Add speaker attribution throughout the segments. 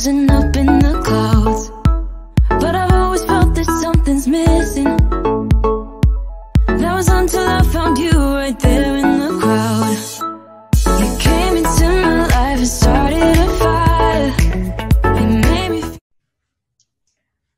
Speaker 1: And up in the clouds, but I've always felt that something's missing. That was until I found you right there in the crowd. You came into my life and started a fire. You made me feel...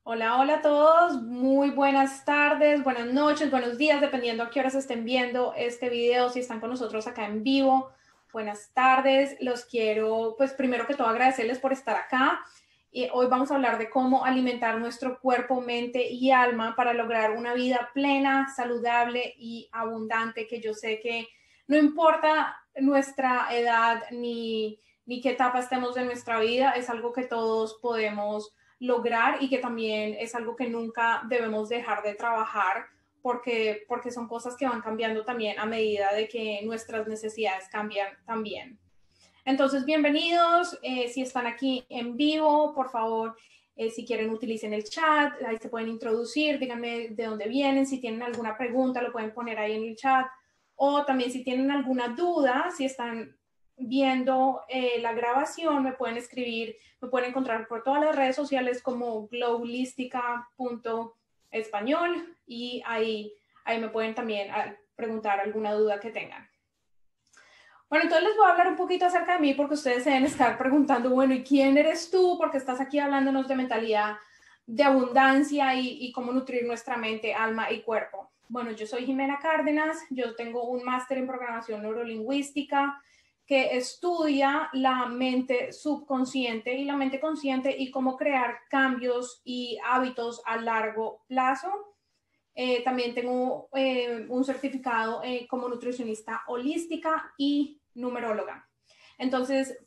Speaker 2: Hola, hola a todos, muy buenas tardes, buenas noches, buenos días, dependiendo a qué horas estén viendo este video, si están con nosotros acá en vivo. Buenas tardes, los quiero, pues primero que todo agradecerles por estar acá. Y hoy vamos a hablar de cómo alimentar nuestro cuerpo, mente y alma para lograr una vida plena, saludable y abundante, que yo sé que no importa nuestra edad ni qué etapa estemos de nuestra vida, es algo que todos podemos lograr y que también es algo que nunca debemos dejar de trabajar, porque son cosas que van cambiando también a medida de que nuestras necesidades cambian también. Entonces, bienvenidos. Si están aquí en vivo, por favor, si quieren utilicen el chat, ahí se pueden introducir, díganme de dónde vienen, si tienen alguna pregunta lo pueden poner ahí en el chat, o también si tienen alguna duda, si están viendo la grabación, me pueden escribir, me pueden encontrar por todas las redes sociales como glowholistica.español y ahí me pueden también preguntar alguna duda que tengan. Bueno, entonces les voy a hablar un poquito acerca de mí porque ustedes se deben estar preguntando, bueno, ¿y quién eres tú? Porque estás aquí hablándonos de mentalidad, de abundancia y cómo nutrir nuestra mente, alma y cuerpo. Bueno, yo soy Jimena Cárdenas, yo tengo un máster en programación neurolingüística que estudia la mente subconsciente y la mente consciente y cómo crear cambios y hábitos a largo plazo. También tengo un certificado como nutricionista holística y numeróloga. Entonces,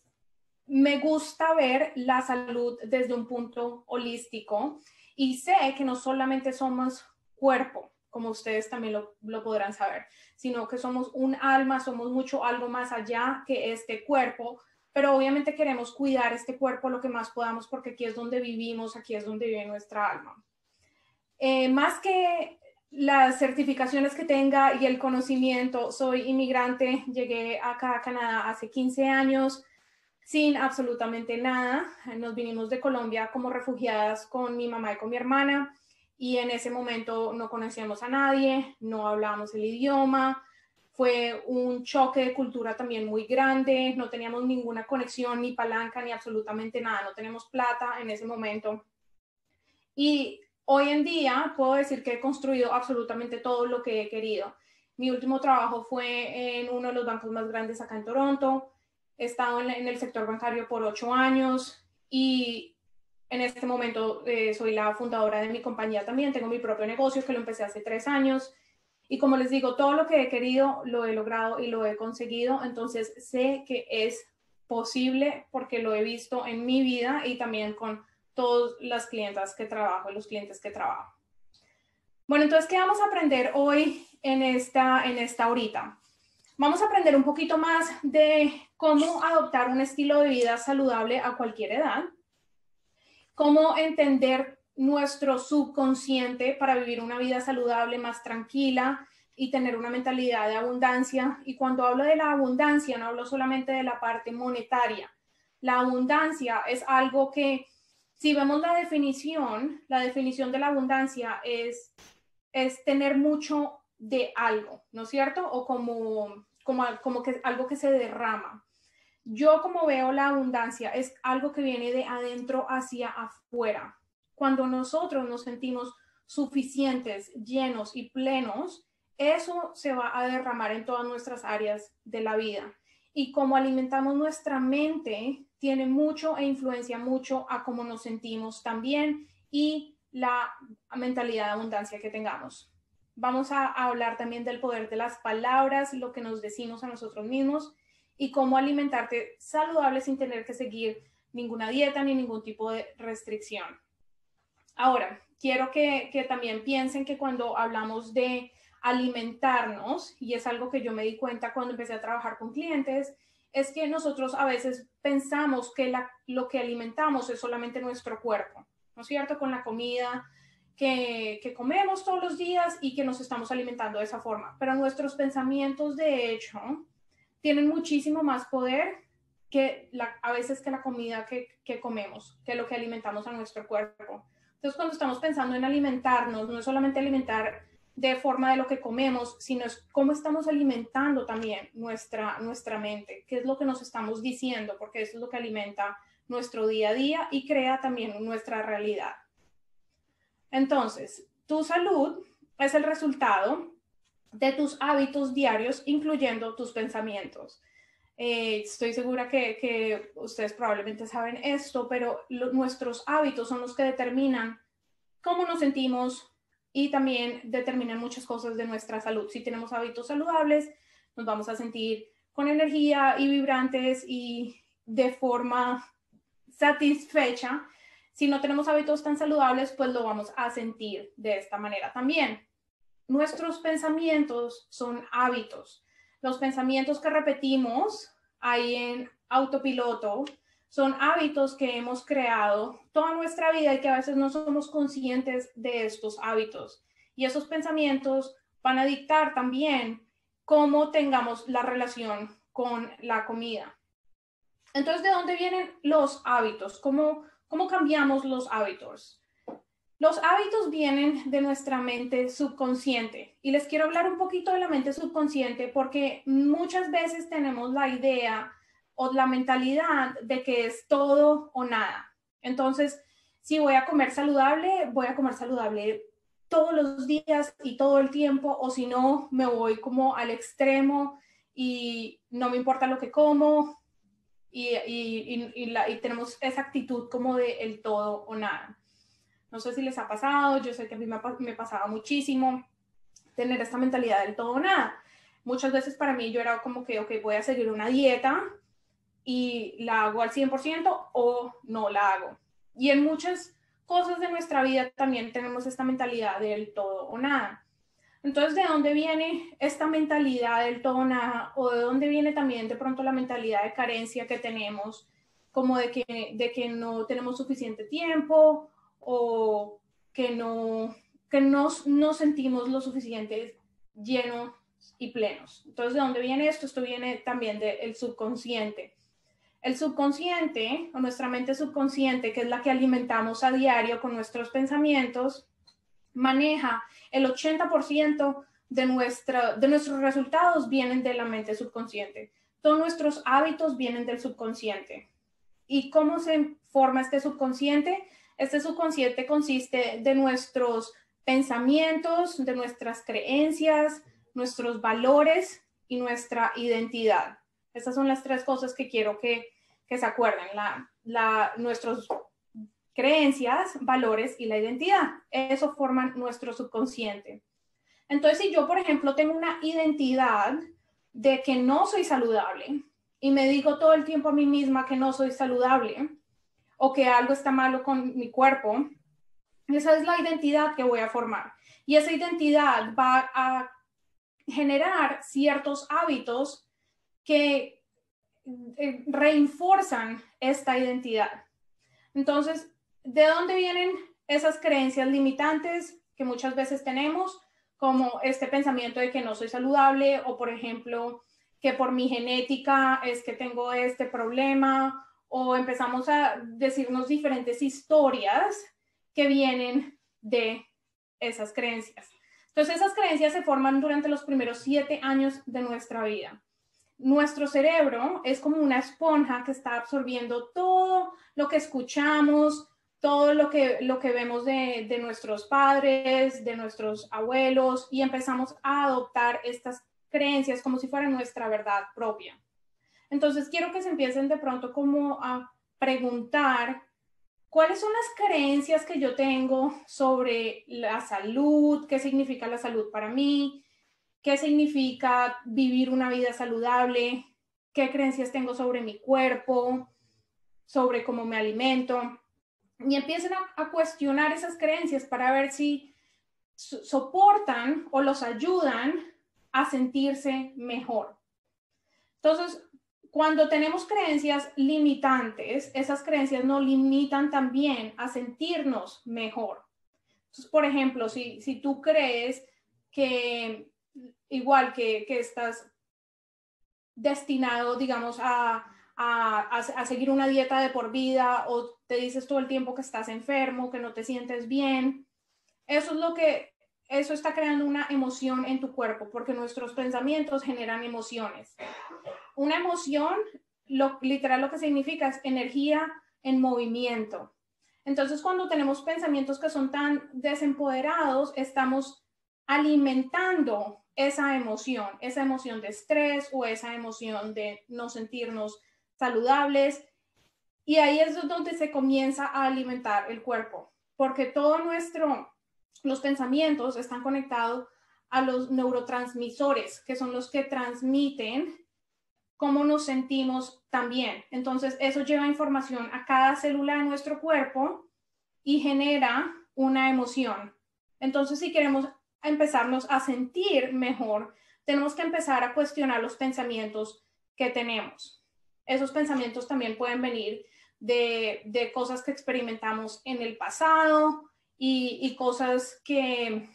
Speaker 2: me gusta ver la salud desde un punto holístico y sé que no solamente somos cuerpo, como ustedes también lo podrán saber, sino que somos un alma, somos mucho algo más allá que este cuerpo, pero obviamente queremos cuidar este cuerpo lo que más podamos porque aquí es donde vivimos, aquí es donde vive nuestra alma. Más que las certificaciones que tenga y el conocimiento, soy inmigrante, llegué acá a Canadá hace 15 años sin absolutamente nada. Nos vinimos de Colombia como refugiadas con mi mamá y con mi hermana y en ese momento no conocíamos a nadie, no hablábamos el idioma, fue un choque de cultura también muy grande, no teníamos ninguna conexión ni palanca ni absolutamente nada, no teníamos plata en ese momento. Y hoy en día puedo decir que he construido absolutamente todo lo que he querido. Mi último trabajo fue en uno de los bancos más grandes acá en Toronto. He estado en el sector bancario por 8 años y en este momento soy la fundadora de mi compañía también. Tengo mi propio negocio que lo empecé hace 3 años. Y como les digo, todo lo que he querido lo he logrado y lo he conseguido. Entonces sé que es posible porque lo he visto en mi vida y también con todas las clientas que trabajo y los clientes que trabajo. Bueno, entonces, ¿qué vamos a aprender hoy en esta horita? Vamos a aprender un poquito más de cómo adoptar un estilo de vida saludable a cualquier edad, cómo entender nuestro subconsciente para vivir una vida saludable, más tranquila y tener una mentalidad de abundancia. Y cuando hablo de la abundancia, no hablo solamente de la parte monetaria. La abundancia es algo que, si vemos la definición de la abundancia es tener mucho de algo, ¿no es cierto? O como que algo que se derrama. Yo como veo la abundancia es algo que viene de adentro hacia afuera. Cuando nosotros nos sentimos suficientes, llenos y plenos, eso se va a derramar en todas nuestras áreas de la vida. Y como alimentamos nuestra mente, tiene mucho e influencia mucho a cómo nos sentimos también y la mentalidad de abundancia que tengamos. Vamos a hablar también del poder de las palabras, lo que nos decimos a nosotros mismos y cómo alimentarte saludable sin tener que seguir ninguna dieta ni ningún tipo de restricción. Ahora, quiero que también piensen que cuando hablamos de alimentarnos, y es algo que yo me di cuenta cuando empecé a trabajar con clientes, es que nosotros a veces pensamos que lo que alimentamos es solamente nuestro cuerpo, ¿no es cierto? Con la comida que comemos todos los días y que nos estamos alimentando de esa forma. Pero nuestros pensamientos, de hecho, tienen muchísimo más poder que a veces que la comida que comemos, que lo que alimentamos a nuestro cuerpo. Entonces, cuando estamos pensando en alimentarnos, no es solamente alimentar de forma de lo que comemos, sino es cómo estamos alimentando también nuestra mente, qué es lo que nos estamos diciendo, porque eso es lo que alimenta nuestro día a día y crea también nuestra realidad. Entonces, tu salud es el resultado de tus hábitos diarios, incluyendo tus pensamientos. Estoy segura que ustedes probablemente saben esto, pero nuestros hábitos son los que determinan cómo nos sentimos y también determinan muchas cosas de nuestra salud. Si tenemos hábitos saludables, nos vamos a sentir con energía y vibrantes y de forma satisfecha. Si no tenemos hábitos tan saludables, pues lo vamos a sentir de esta manera también. Nuestros pensamientos son hábitos. Los pensamientos que repetimos ahí en autopiloto son hábitos que hemos creado toda nuestra vida y que a veces no somos conscientes de estos hábitos. Y esos pensamientos van a dictar también cómo tengamos la relación con la comida. Entonces, ¿de dónde vienen los hábitos? ¿Cómo cambiamos los hábitos? Los hábitos vienen de nuestra mente subconsciente y les quiero hablar un poquito de la mente subconsciente porque muchas veces tenemos la idea o la mentalidad de que es todo o nada. Entonces, si voy a comer saludable todos los días y todo el tiempo, o si no, me voy como al extremo y no me importa lo que como y tenemos esa actitud como de el todo o nada. No sé si les ha pasado, yo sé que a mí me pasaba muchísimo tener esta mentalidad del todo o nada. Muchas veces para mí yo era como que, ok, voy a seguir una dieta y la hago al 100% o no la hago. Y en muchas cosas de nuestra vida también tenemos esta mentalidad del todo o nada. Entonces, ¿de dónde viene esta mentalidad del todo o nada? ¿O de dónde viene también de pronto la mentalidad de carencia que tenemos, como de que no tenemos suficiente tiempo o que no sentimos lo suficiente llenos y plenos? Entonces, ¿de dónde viene esto? Esto viene también del subconsciente. El subconsciente o nuestra mente subconsciente, que es la que alimentamos a diario con nuestros pensamientos, maneja el 80% de nuestros resultados vienen de la mente subconsciente. Todos nuestros hábitos vienen del subconsciente. ¿Y cómo se forma este subconsciente? Este subconsciente consiste de nuestros pensamientos, de nuestras creencias, nuestros valores y nuestra identidad. Estas son las tres cosas que quiero que se acuerden. Nuestros creencias, valores y la identidad. Eso forman nuestro subconsciente. Entonces, si yo, por ejemplo, tengo una identidad de que no soy saludable y me digo todo el tiempo a mí misma que no soy saludable o que algo está malo con mi cuerpo, esa es la identidad que voy a formar. Y esa identidad va a generar ciertos hábitos que reinforzan esta identidad. Entonces, ¿de dónde vienen esas creencias limitantes que muchas veces tenemos? Como este pensamiento de que no soy saludable o, por ejemplo, que por mi genética es que tengo este problema, o empezamos a decirnos diferentes historias que vienen de esas creencias. Entonces, esas creencias se forman durante los primeros 7 años de nuestra vida. Nuestro cerebro es como una esponja que está absorbiendo todo lo que escuchamos, todo lo que vemos de nuestros padres, de nuestros abuelos, y empezamos a adoptar estas creencias como si fueran nuestra verdad propia. Entonces, quiero que se empiecen de pronto como a preguntar cuáles son las creencias que yo tengo sobre la salud, qué significa la salud para mí, qué significa vivir una vida saludable, qué creencias tengo sobre mi cuerpo, sobre cómo me alimento. Y empiecen a cuestionar esas creencias para ver si soportan o los ayudan a sentirse mejor. Entonces, Cuando tenemos creencias limitantes, esas creencias nos limitan también a sentirnos mejor. Entonces, por ejemplo, si tú crees que igual que estás destinado, digamos, a seguir una dieta de por vida, o te dices todo el tiempo que estás enfermo, que no te sientes bien, eso está creando una emoción en tu cuerpo, porque nuestros pensamientos generan emociones. Una emoción, literal lo que significa es energía en movimiento. Entonces, cuando tenemos pensamientos que son tan desempoderados, estamos alimentando esa emoción de estrés o esa emoción de no sentirnos saludables. Y ahí es donde se comienza a alimentar el cuerpo, porque los pensamientos están conectados a los neurotransmisores, que son los que transmiten cómo nos sentimos también. Entonces, eso lleva información a cada célula de nuestro cuerpo y genera una emoción. Entonces, si queremos empezarnos a sentir mejor, tenemos que empezar a cuestionar los pensamientos que tenemos. Esos pensamientos también pueden venir de cosas que experimentamos en el pasado y cosas que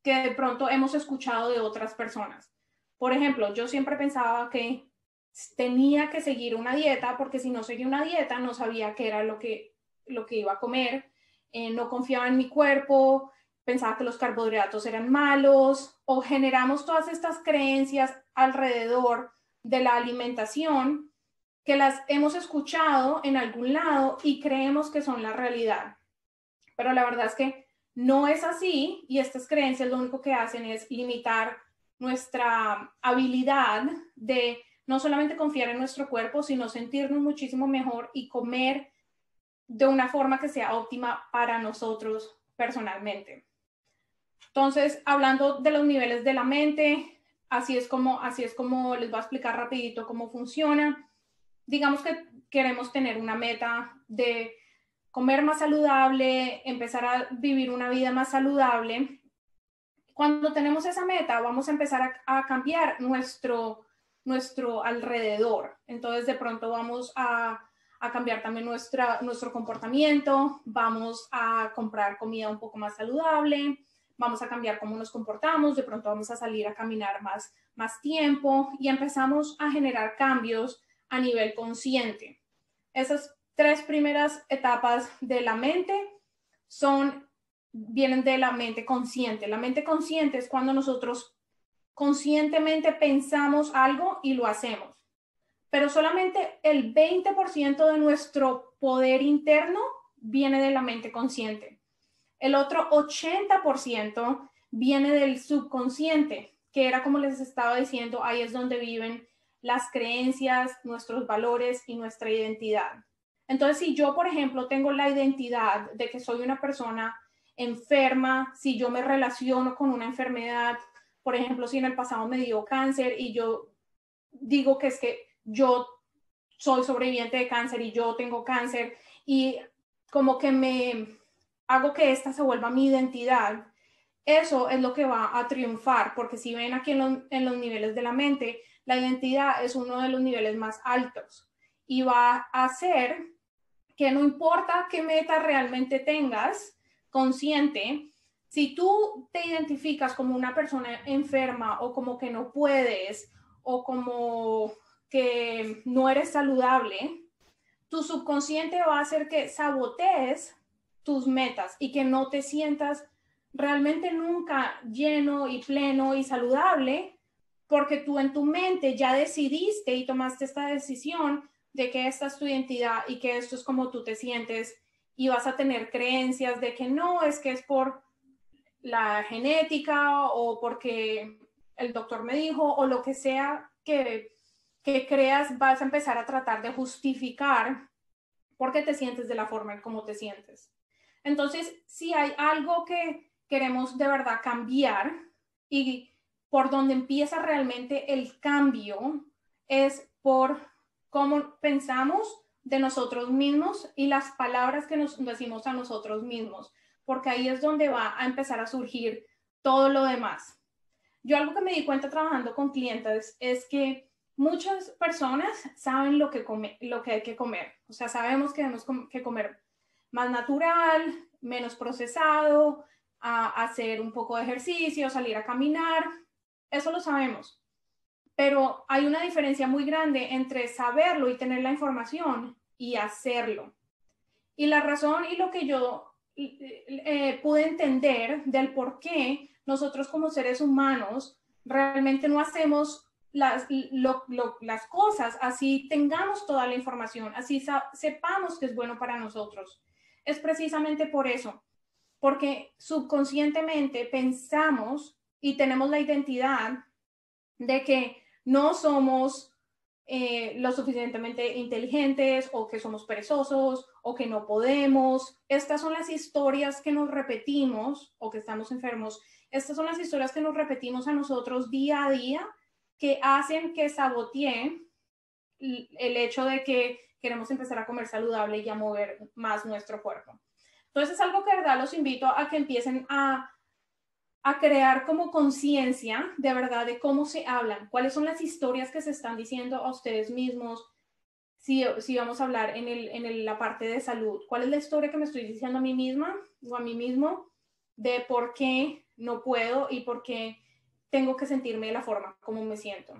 Speaker 2: de pronto hemos escuchado de otras personas. Por ejemplo, yo siempre pensaba que tenía que seguir una dieta, porque si no seguía una dieta no sabía qué era lo que iba a comer, no confiaba en mi cuerpo, pensaba que los carbohidratos eran malos, o generamos todas estas creencias alrededor de la alimentación que las hemos escuchado en algún lado y creemos que son la realidad. Pero la verdad es que no es así, y estas creencias lo único que hacen es limitar nuestra habilidad de no solamente confiar en nuestro cuerpo, sino sentirnos muchísimo mejor y comer de una forma que sea óptima para nosotros personalmente. Entonces, hablando de los niveles de la mente, así es como les voy a explicar rapidito cómo funciona. Digamos que queremos tener una meta de comer más saludable, empezar a vivir una vida más saludable. Cuando tenemos esa meta, vamos a empezar a cambiar nuestro alrededor. Entonces, de pronto vamos a cambiar también nuestro comportamiento, vamos a comprar comida un poco más saludable, vamos a cambiar cómo nos comportamos, de pronto vamos a salir a caminar más tiempo y empezamos a generar cambios a nivel consciente. Esas 3 primeras etapas de la mente vienen de la mente consciente. La mente consciente es cuando nosotros conscientemente pensamos algo y lo hacemos. Pero solamente el 20% de nuestro poder interno viene de la mente consciente. El otro 80% viene del subconsciente, que era como les estaba diciendo, ahí es donde viven las creencias, nuestros valores y nuestra identidad. Entonces, si yo, por ejemplo, tengo la identidad de que soy una persona enferma, si yo me relaciono con una enfermedad, por ejemplo, si en el pasado me dio cáncer y yo digo que es que yo soy sobreviviente de cáncer y yo tengo cáncer, y como que me hago que esta se vuelva mi identidad, eso es lo que va a triunfar, porque si ven aquí en los niveles de la mente, la identidad es uno de los niveles más altos y va a hacer que no importa qué meta realmente tengas consciente, si tú te identificas como una persona enferma o como que no puedes o como que no eres saludable, tu subconsciente va a hacer que sabotees tus metas y que no te sientas realmente nunca lleno y pleno y saludable, porque tú en tu mente ya decidiste y tomaste esta decisión de que esta es tu identidad y que esto es como tú te sientes, y vas a tener creencias de que no, es que es por la genética o porque el doctor me dijo o lo que sea que creas, vas a empezar a tratar de justificar por qué te sientes de la forma en cómo te sientes. Entonces, si hay algo que queremos de verdad cambiar y por donde empieza realmente el cambio es por cómo pensamos de nosotros mismos y las palabras que nos decimos a nosotros mismos, porque ahí es donde va a empezar a surgir todo lo demás. Yo algo que me di cuenta trabajando con clientes es que muchas personas saben lo que hay que comer. O sea, sabemos que tenemos que comer más natural, menos procesado, hacer un poco de ejercicio, salir a caminar. Eso lo sabemos. Pero hay una diferencia muy grande entre saberlo y tener la información y hacerlo. Y la razón y lo que yo pude entender del por qué nosotros como seres humanos realmente no hacemos las cosas así tengamos toda la información, así sepamos que es bueno para nosotros. Es precisamente por eso, porque subconscientemente pensamos y tenemos la identidad de que no somos lo suficientemente inteligentes o que somos perezosos o que no podemos. Estas son las historias que nos repetimos o que estamos enfermos. Estas son las historias que nos repetimos a nosotros día a día que hacen que saboteen el hecho de que queremos empezar a comer saludable y a mover más nuestro cuerpo. Entonces es algo que de verdad los invito a que empiecen a crear como conciencia de verdad de cómo se hablan, cuáles son las historias que se están diciendo a ustedes mismos. Si vamos a hablar en la parte de salud, ¿cuál es la historia que me estoy diciendo a mí misma o a mí mismo de por qué no puedo y por qué tengo que sentirme de la forma como me siento?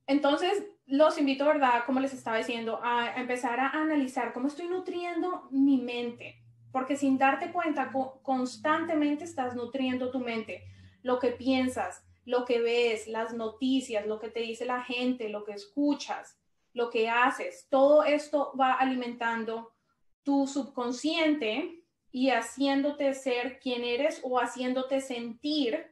Speaker 2: Entonces, los invito, ¿verdad? Como les estaba diciendo, a empezar a analizar cómo estoy nutriendo mi mente, porque sin darte cuenta, constantemente estás nutriendo tu mente, lo que piensas, lo que ves, las noticias, lo que te dice la gente, lo que escuchas, lo que haces, todo esto va alimentando tu subconsciente y haciéndote ser quien eres o haciéndote sentir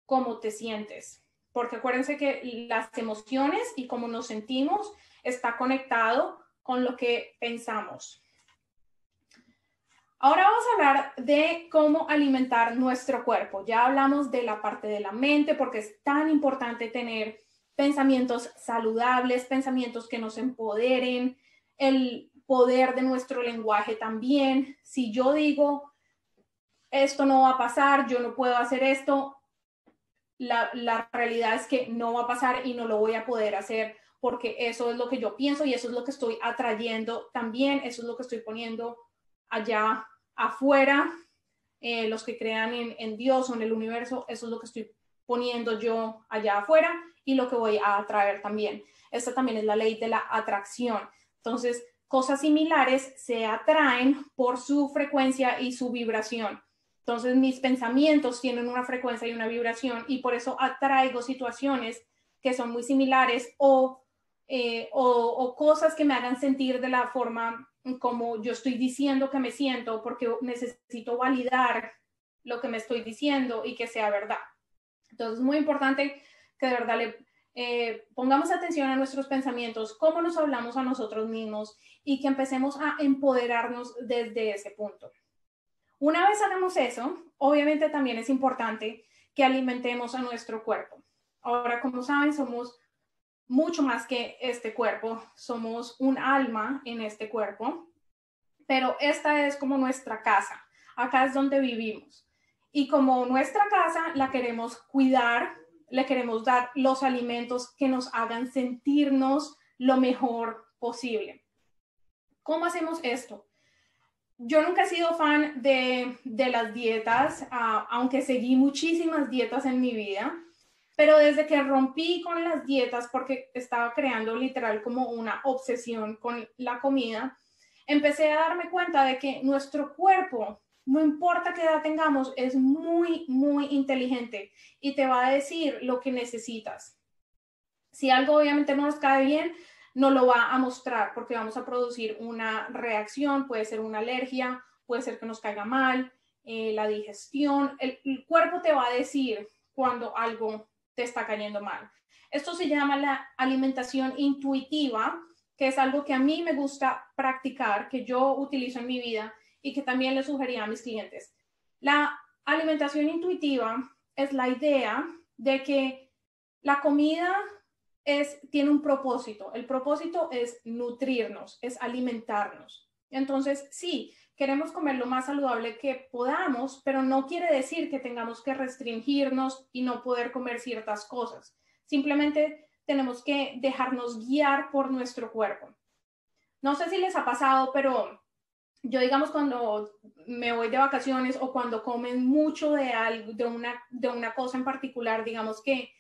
Speaker 2: cómo te sientes. Porque acuérdense que las emociones y cómo nos sentimos está conectado con lo que pensamos. Ahora vamos a hablar de cómo alimentar nuestro cuerpo. Ya hablamos de la parte de la mente porque es tan importante tener pensamientos saludables, pensamientos que nos empoderen, el poder de nuestro lenguaje también. Si yo digo, esto no va a pasar, yo no puedo hacer esto, la realidad es que no va a pasar y no lo voy a poder hacer porque eso es lo que yo pienso y eso es lo que estoy atrayendo también, eso es lo que estoy poniendo allá afuera, los que crean en Dios o en el universo, eso es lo que estoy poniendo yo allá afuera y lo que voy a atraer también. Esta también es la ley de la atracción. Entonces, cosas similares se atraen por su frecuencia y su vibración. Entonces, mis pensamientos tienen una frecuencia y una vibración y por eso atraigo situaciones que son muy similares o cosas que me hagan sentir de la forma como yo estoy diciendo que me siento, porque necesito validar lo que me estoy diciendo y que sea verdad. Entonces, es muy importante que de verdad pongamos atención a nuestros pensamientos, cómo nos hablamos a nosotros mismos y que empecemos a empoderarnos desde ese punto. Una vez hagamos eso, obviamente también es importante que alimentemos a nuestro cuerpo. Ahora, como saben, somos mucho más que este cuerpo, somos un alma en este cuerpo, pero esta es como nuestra casa, acá es donde vivimos. Y como nuestra casa la queremos cuidar, le queremos dar los alimentos que nos hagan sentirnos lo mejor posible. ¿Cómo hacemos esto? Yo nunca he sido fan de las dietas, aunque seguí muchísimas dietas en mi vida, pero desde que rompí con las dietas, porque estaba creando literal como una obsesión con la comida, empecé a darme cuenta de que nuestro cuerpo, no importa qué edad tengamos, es muy, muy inteligente y te va a decir lo que necesitas. Si algo obviamente no nos cae bien, no lo va a mostrar porque vamos a producir una reacción, puede ser una alergia, puede ser que nos caiga mal, la digestión, el cuerpo te va a decir cuando algo te está cayendo mal. Esto se llama la alimentación intuitiva, que es algo que a mí me gusta practicar, que yo utilizo en mi vida y que también le sugería a mis clientes. La alimentación intuitiva es la idea de que la comida tiene un propósito. El propósito es nutrirnos, es alimentarnos. Entonces, sí, queremos comer lo más saludable que podamos, pero no quiere decir que tengamos que restringirnos y no poder comer ciertas cosas. simplemente tenemos que dejarnos guiar por nuestro cuerpo. No sé si les ha pasado, pero yo, digamos, cuando me voy de vacaciones o cuando comen mucho de algo, de una cosa en particular, digamos que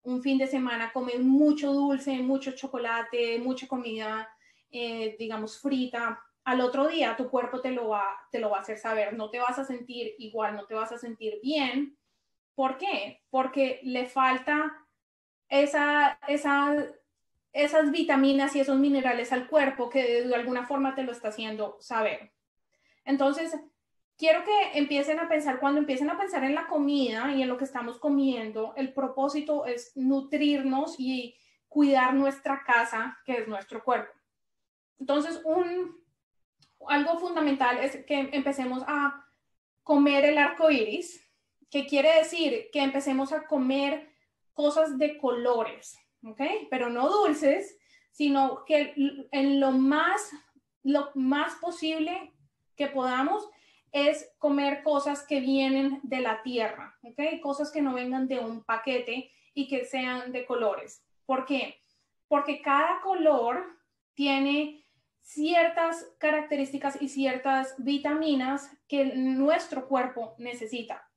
Speaker 2: un fin de semana comen mucho dulce, mucho chocolate, mucha comida, digamos, frita, al otro día tu cuerpo te lo va a hacer saber, no te vas a sentir igual, no te vas a sentir bien. ¿Por qué? Porque le falta esas vitaminas y esos minerales al cuerpo que de alguna forma te lo está haciendo saber. Entonces, quiero que empiecen a pensar, cuando empiecen a pensar en la comida y en lo que estamos comiendo, el propósito es nutrirnos y cuidar nuestra casa, que es nuestro cuerpo. Entonces, algo fundamental es que empecemos a comer el arco iris, que quiere decir que empecemos a comer cosas de colores, ¿ok? Pero no dulces, sino que en lo más posible que podamos es comer cosas que vienen de la tierra, ¿ok? Cosas que no vengan de un paquete y que sean de colores. ¿Por qué? Porque cada color tiene ciertas características y ciertas vitaminas que nuestro cuerpo necesita.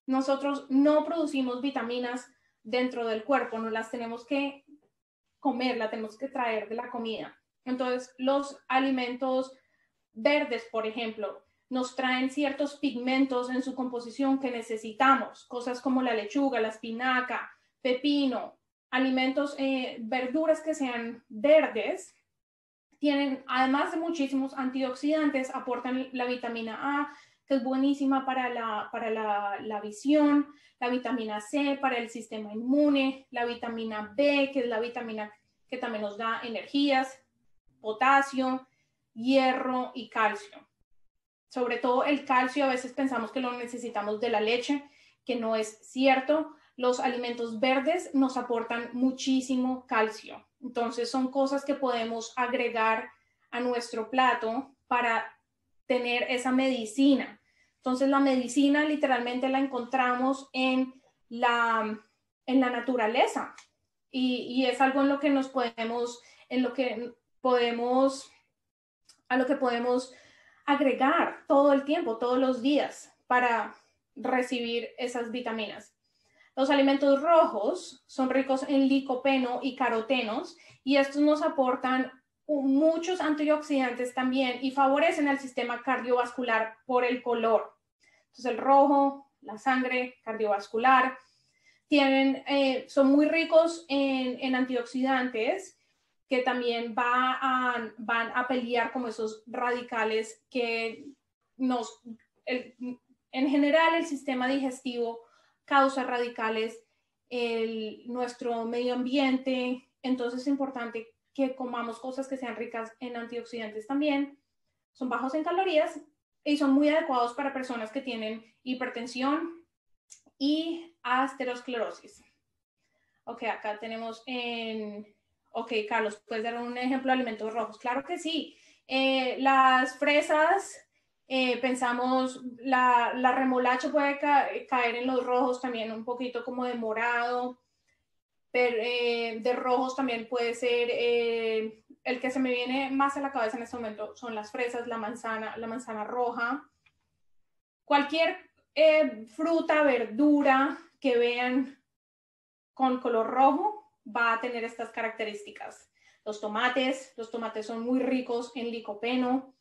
Speaker 2: Nosotros no producimos vitaminas dentro del cuerpo, no las tenemos que comer, las tenemos que traer de la comida. Entonces, los alimentos verdes, por ejemplo, nos traen ciertos pigmentos en su composición que necesitamos, cosas como la lechuga, la espinaca, pepino, alimentos, verduras que sean verdes, tienen, además de muchísimos antioxidantes, aportan la vitamina A, que es buenísima para la visión, la vitamina C para el sistema inmune, la vitamina B, que es la vitamina que también nos da energías, potasio, hierro y calcio. Sobre todo el calcio, a veces pensamos que lo necesitamos de la leche, que no es cierto. Los alimentos verdes nos aportan muchísimo calcio. Entonces son cosas que podemos agregar a nuestro plato para tener esa medicina. Entonces la medicina literalmente la encontramos en la naturaleza y es algo en lo que nos podemos, a lo que podemos agregar todo el tiempo, todos los días para recibir esas vitaminas. Los alimentos rojos son ricos en licopeno y carotenos y estos nos aportan muchos antioxidantes también y favorecen el sistema cardiovascular por el color. Entonces el rojo, la sangre cardiovascular, son muy ricos en antioxidantes que también van a pelear como esos radicales que en general el sistema digestivo causa radicales, nuestro medio ambiente, entonces es importante que comamos cosas que sean ricas en antioxidantes también, son bajos en calorías y son muy adecuados para personas que tienen hipertensión y aterosclerosis. Ok, acá tenemos Ok, Carlos, ¿puedes dar un ejemplo de alimentos rojos? Claro que sí. Las fresas, pensamos, la remolacha puede caer en los rojos también, un poquito como de morado, pero de rojos también puede ser, el que se me viene más a la cabeza en este momento son las fresas, la manzana roja. Cualquier fruta, verdura que vean con color rojo va a tener estas características. Los tomates son muy ricos en licopeno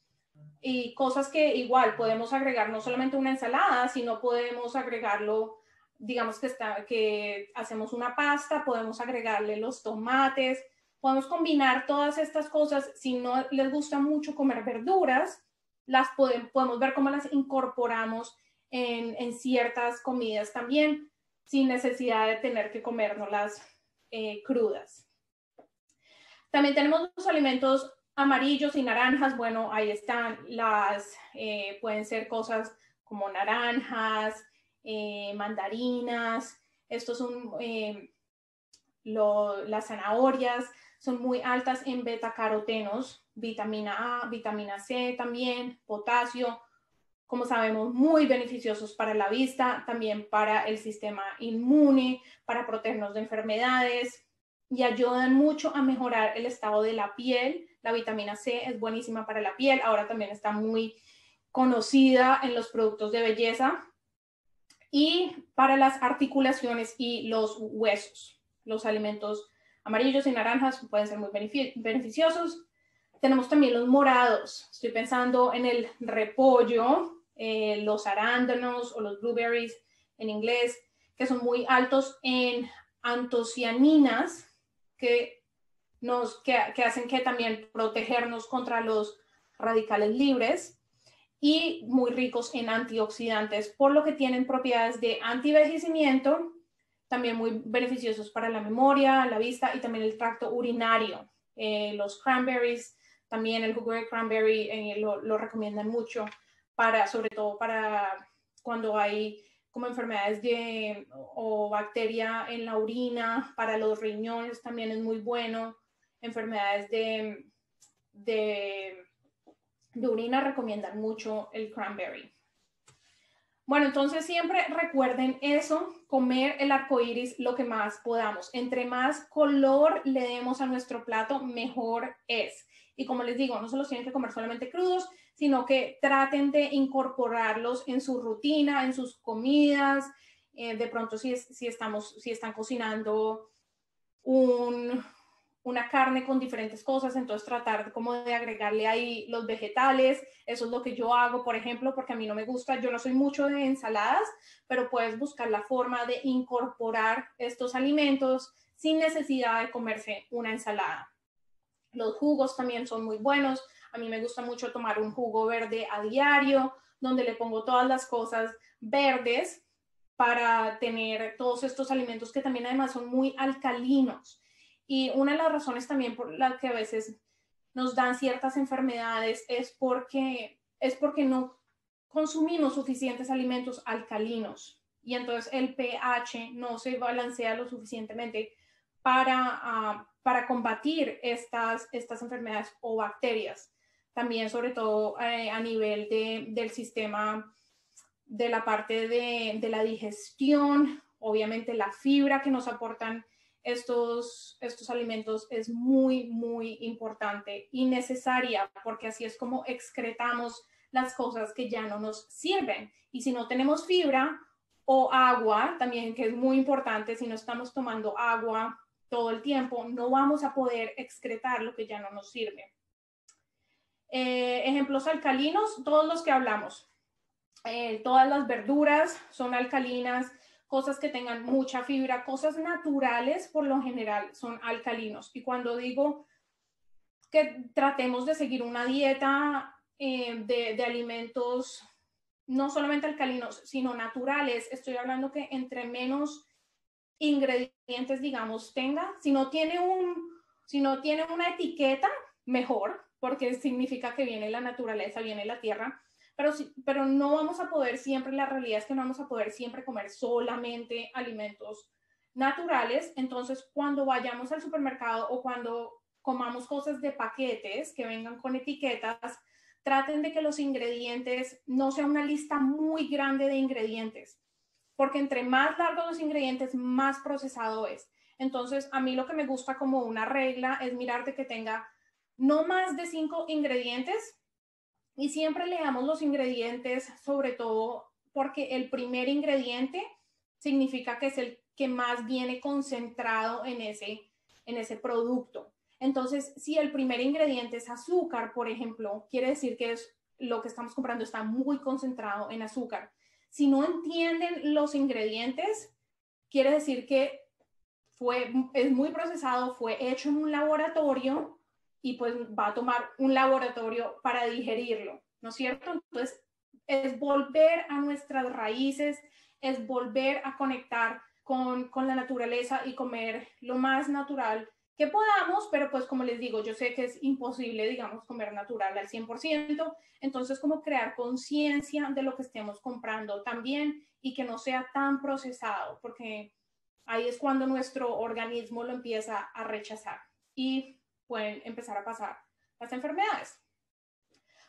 Speaker 2: y cosas que igual podemos agregar no solamente una ensalada, sino podemos agregarlo, digamos que hacemos una pasta, podemos agregarle los tomates, podemos combinar todas estas cosas. Si no les gusta mucho comer verduras, podemos ver cómo las incorporamos en ciertas comidas también, sin necesidad de tener que comérnoslas crudas. También tenemos los alimentos amarillos y naranjas. Bueno, ahí están pueden ser cosas como naranjas, mandarinas. Estos son las zanahorias, son muy altas en betacarotenos, vitamina A, vitamina C también, potasio. como sabemos, muy beneficiosos para la vista, también para el sistema inmune, para protegernos de enfermedades y ayudan mucho a mejorar el estado de la piel. La vitamina C es buenísima para la piel, ahora también está muy conocida en los productos de belleza y para las articulaciones y los huesos. Los alimentos amarillos y naranjas pueden ser muy beneficiosos. Tenemos también los morados. Estoy pensando en el repollo, los arándanos o los blueberries en inglés, que son muy altos en antocianinas que hacen que también protegernos contra los radicales libres y muy ricos en antioxidantes, por lo que tienen propiedades de antivejecimiento, también muy beneficiosos para la memoria, la vista y también el tracto urinario. Los cranberries, también el jugo de cranberry lo recomiendan mucho, sobre todo para cuando hay como enfermedades o bacteria en la orina, para los riñones también es muy bueno, enfermedades de orina recomiendan mucho el cranberry. Bueno, entonces siempre recuerden eso, comer el arco iris lo que más podamos. Entre más color le demos a nuestro plato, mejor es. Y como les digo, no se los tienen que comer solamente crudos, sino que traten de incorporarlos en su rutina, en sus comidas. De pronto, si están cocinando una carne con diferentes cosas, entonces tratar como de agregarle ahí los vegetales. Eso es lo que yo hago, por ejemplo, porque a mí no me gusta, yo no soy mucho de ensaladas, pero puedes buscar la forma de incorporar estos alimentos sin necesidad de comerse una ensalada. Los jugos también son muy buenos. A mí me gusta mucho tomar un jugo verde a diario, donde le pongo todas las cosas verdes para tener todos estos alimentos que también además son muy alcalinos. Y una de las razones también por las que a veces nos dan ciertas enfermedades es porque no consumimos suficientes alimentos alcalinos y entonces el pH no se balancea lo suficientemente para combatir estas enfermedades o bacterias. También, sobre todo a nivel del sistema, de la parte de la digestión, obviamente la fibra que nos aportan estos alimentos es muy, muy importante y necesaria, porque así es como excretamos las cosas que ya no nos sirven. Y si no tenemos fibra o agua, también que es muy importante, si no estamos tomando agua todo el tiempo, no vamos a poder excretar lo que ya no nos sirve. Ejemplos alcalinos, todos los que hablamos. Todas las verduras son alcalinas, cosas que tengan mucha fibra, cosas naturales por lo general son alcalinos. Y cuando digo que tratemos de seguir una dieta de alimentos no solamente alcalinos, sino naturales, estoy hablando que entre menos ingredientes, digamos, tenga, si no tiene una etiqueta, mejor, porque significa que viene la naturaleza, viene la tierra, pero no vamos a poder siempre, la realidad es que no vamos a poder siempre comer solamente alimentos naturales. Entonces, cuando vayamos al supermercado o cuando comamos cosas de paquetes que vengan con etiquetas, traten de que los ingredientes no sea una lista muy grande de ingredientes, porque entre más largos los ingredientes, más procesado es. Entonces, a mí lo que me gusta como una regla es mirar de que tenga no más de 5 ingredientes y siempre leamos los ingredientes, sobre todo porque el primer ingrediente significa que es el que más viene concentrado en ese producto. Entonces, si el primer ingrediente es azúcar, por ejemplo, quiere decir que lo que estamos comprando está muy concentrado en azúcar. Si no entienden los ingredientes, quiere decir que es muy procesado, fue hecho en un laboratorio y pues va a tomar un laboratorio para digerirlo, ¿no es cierto? Entonces, es volver a nuestras raíces, es volver a conectar con la naturaleza y comer lo más natural que podamos, pero pues como les digo, yo sé que es imposible, digamos, comer natural al 100%, entonces como crear conciencia de lo que estemos comprando también y que no sea tan procesado, porque ahí es cuando nuestro organismo lo empieza a rechazar y pueden empezar a pasar las enfermedades.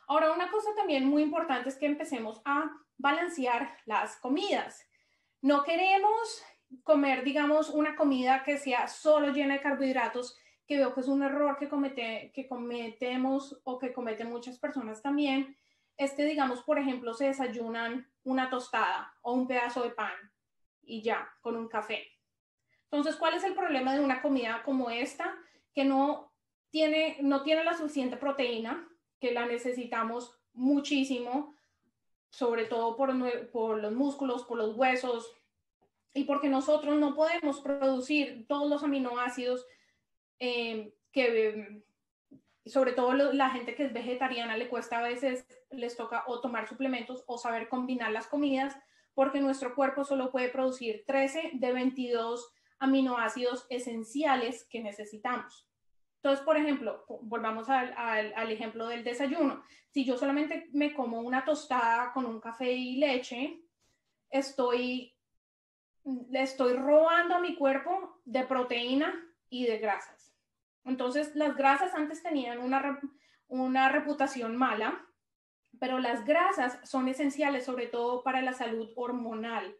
Speaker 2: Ahora, una cosa también muy importante es que empecemos a balancear las comidas. No queremos comer, digamos, una comida que sea solo llena de carbohidratos, que veo que es un error que cometemos o que cometen muchas personas también. Es que, digamos, por ejemplo, se desayunan una tostada o un pedazo de pan y ya, con un café. Entonces, ¿cuál es el problema de una comida como esta? Que no tiene la suficiente proteína, que la necesitamos muchísimo, sobre todo por los músculos, por los huesos, y porque nosotros no podemos producir todos los aminoácidos que, sobre todo la gente que es vegetariana, le cuesta a veces, les toca o tomar suplementos o saber combinar las comidas, porque nuestro cuerpo solo puede producir 13 de 22 aminoácidos esenciales que necesitamos. Entonces, por ejemplo, volvamos al ejemplo del desayuno. Si yo solamente me como una tostada con un café y leche, le estoy robando a mi cuerpo de proteína y de grasas. Entonces, las grasas antes tenían una reputación mala, pero las grasas son esenciales, sobre todo para la salud hormonal.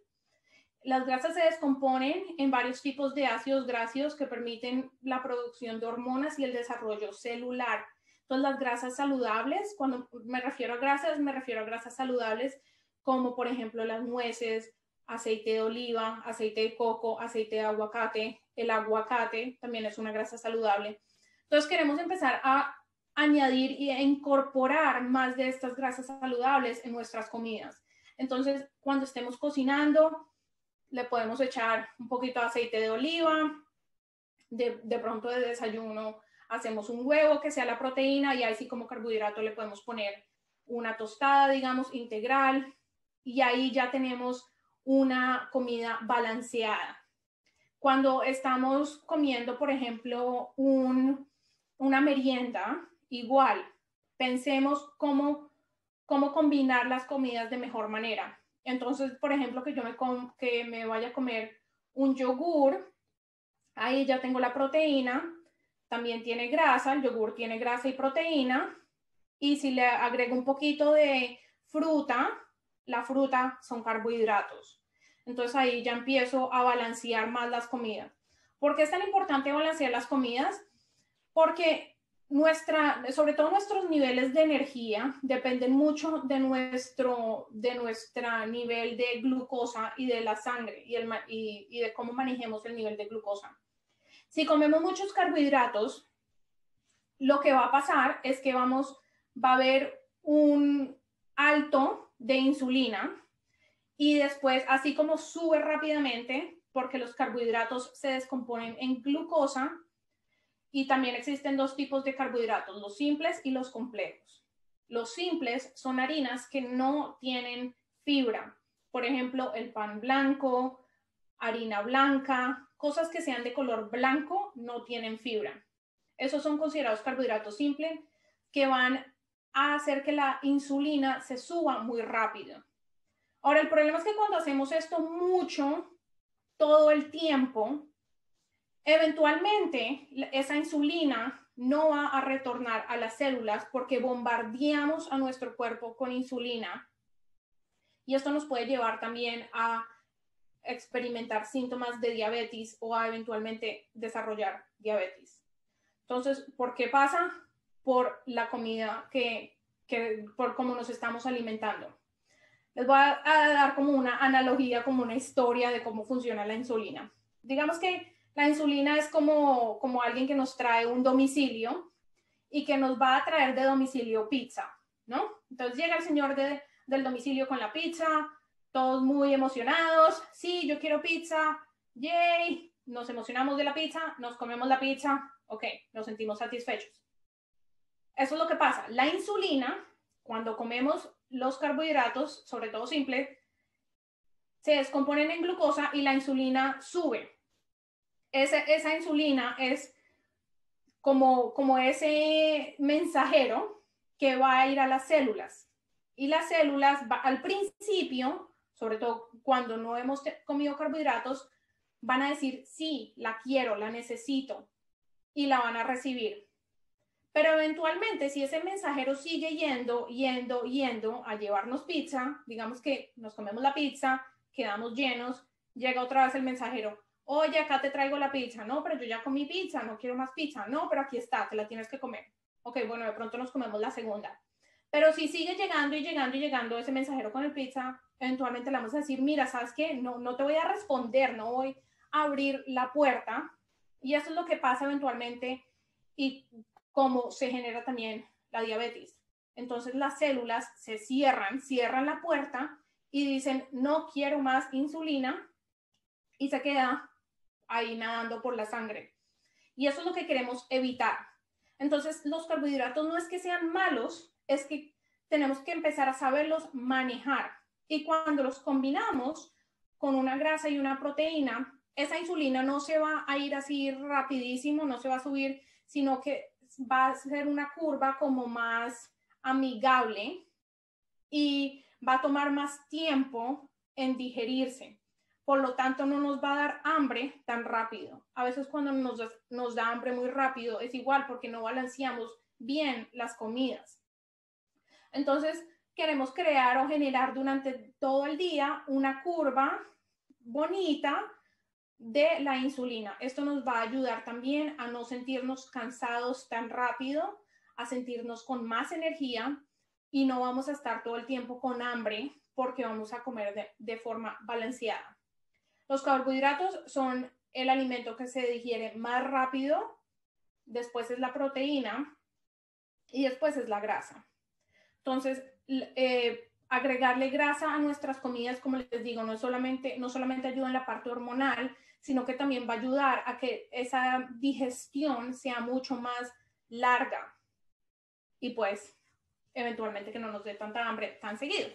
Speaker 2: Las grasas se descomponen en varios tipos de ácidos grasos que permiten la producción de hormonas y el desarrollo celular. Entonces, las grasas saludables, cuando me refiero a grasas saludables, como por ejemplo las nueces, aceite de oliva, aceite de coco, aceite de aguacate. El aguacate también es una grasa saludable. Entonces, queremos empezar a añadir y a incorporar más de estas grasas saludables en nuestras comidas. Entonces, cuando estemos cocinando, le podemos echar un poquito de aceite de oliva, de pronto de desayuno hacemos un huevo que sea la proteína y ahí sí como carbohidrato le podemos poner una tostada, digamos, integral, y ahí ya tenemos una comida balanceada. Cuando estamos comiendo, por ejemplo, una merienda, igual, pensemos cómo combinar las comidas de mejor manera. Entonces, por ejemplo, que me vaya a comer un yogur, ahí ya tengo la proteína, también tiene grasa, el yogur tiene grasa y proteína, y si le agrego un poquito de fruta, la fruta son carbohidratos. Entonces ahí ya empiezo a balancear más las comidas. ¿Por qué es tan importante balancear las comidas? Porque sobre todo nuestros niveles de energía dependen mucho de nuestro nivel de glucosa y de la sangre y de cómo manejemos el nivel de glucosa. Si comemos muchos carbohidratos, lo que va a pasar es que va a haber un alto de insulina y después, así como sube rápidamente, porque los carbohidratos se descomponen en glucosa, y también existen dos tipos de carbohidratos, los simples y los complejos. Los simples son harinas que no tienen fibra. Por ejemplo, el pan blanco, harina blanca, cosas que sean de color blanco no tienen fibra. Esos son considerados carbohidratos simples que van a hacer que la insulina se suba muy rápido. Ahora, el problema es que cuando hacemos esto mucho, todo el tiempo, eventualmente esa insulina no va a retornar a las células porque bombardeamos a nuestro cuerpo con insulina y esto nos puede llevar también a experimentar síntomas de diabetes o a eventualmente desarrollar diabetes. Entonces, ¿por qué pasa? Por la comida por cómo nos estamos alimentando. Les voy a dar como una analogía, como una historia de cómo funciona la insulina. Digamos que la insulina es como alguien que nos trae un domicilio y que nos va a traer de domicilio pizza, ¿no? Entonces llega el señor del domicilio con la pizza, todos muy emocionados. Sí, yo quiero pizza, yay, nos emocionamos de la pizza, nos comemos la pizza, ok, nos sentimos satisfechos. Eso es lo que pasa. La insulina, cuando comemos los carbohidratos, sobre todo simples, se descomponen en glucosa y la insulina sube. Esa insulina es como ese mensajero que va a ir a las células. Y las células, al principio, sobre todo cuando no hemos comido carbohidratos, van a decir, sí, la quiero, la necesito, y la van a recibir. Pero eventualmente, si ese mensajero sigue yendo a llevarnos pizza, digamos que nos comemos la pizza, quedamos llenos, llega otra vez el mensajero, oye, acá te traigo la pizza, no, pero yo ya comí pizza, no quiero más pizza, no, pero aquí está, te la tienes que comer. Ok, bueno, de pronto nos comemos la segunda. Pero si sigue llegando ese mensajero con el pizza, eventualmente le vamos a decir, mira, ¿sabes qué? No te voy a responder, no voy a abrir la puerta. Y eso es lo que pasa eventualmente y cómo se genera también la diabetes. Entonces las células se cierran la puerta y dicen, no quiero más insulina, y se queda ahí nadando por la sangre. Y eso es lo que queremos evitar. Entonces, los carbohidratos no es que sean malos, es que tenemos que empezar a saberlos manejar. Y cuando los combinamos con una grasa y una proteína, esa insulina no se va a ir así rapidísimo, no se va a subir, sino que va a ser una curva como más amigable y va a tomar más tiempo en digerirse. Por lo tanto, no nos va a dar hambre tan rápido. A veces cuando nos da hambre muy rápido es igual porque no balanceamos bien las comidas. Entonces, queremos crear o generar durante todo el día una curva bonita de la insulina. Esto nos va a ayudar también a no sentirnos cansados tan rápido, a sentirnos con más energía y no vamos a estar todo el tiempo con hambre porque vamos a comer de forma balanceada. Los carbohidratos son el alimento que se digiere más rápido, después es la proteína y después es la grasa. Entonces, agregarle grasa a nuestras comidas, como les digo, no solamente ayuda en la parte hormonal, sino que también va a ayudar a que esa digestión sea mucho más larga y pues eventualmente que no nos dé tanta hambre tan seguido.